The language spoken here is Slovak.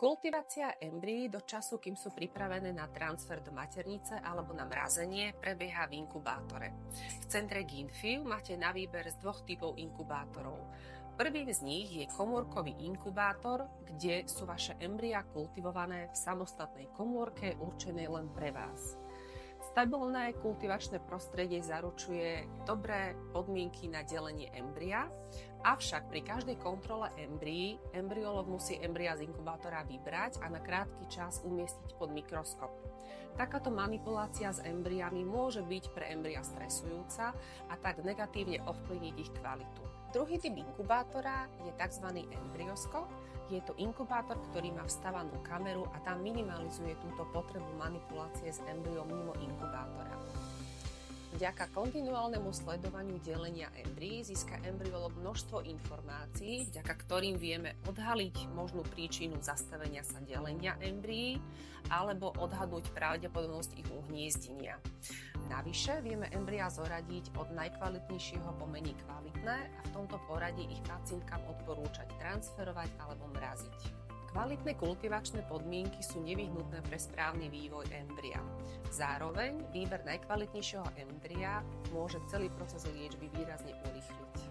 Kultivácia embryí do času, kým sú pripravené na transfer do maternice alebo na mrazenie, prebieha v inkubátore. V centre GeneFew máte na výber z dvoch typov inkubátorov. Prvým z nich je komórkový inkubátor, kde sú vaše embryá kultivované v samostatnej komórke určenej len pre vás. Stabilné kultivačné prostredie zaručuje dobré podmienky na delenie embria, avšak pri každej kontrole embryí embryológ musí embryá z inkubátora vybrať a na krátky čas umiestniť pod mikroskop. Takáto manipulácia s embryami môže byť pre embryá stresujúca a tak negatívne ovplyvniť ich kvalitu. Druhý typ inkubátora je tzv. Embryoskop. Je to inkubátor, ktorý má vstavanú kameru a tam minimalizuje túto potrebu manipulácie s embryom mimo inkubátora. Vďaka kontinuálnemu sledovaniu delenia embryí získa embryológ množstvo informácií, vďaka ktorým vieme odhaliť možnú príčinu zastavenia sa delenia embryí alebo odhadnúť pravdepodobnosť ich uhniezdenia. Navyše vieme embryá zoradiť od najkvalitnejšieho po menej kvalitné a v tomto poradí ich pacientkám odporúčať transferovať alebo mraziť. Kvalitné kultivačné podmienky sú nevyhnutné pre správny vývoj embria. Zároveň výber najkvalitnejšieho embria môže celý proces liečby výrazne urýchliť.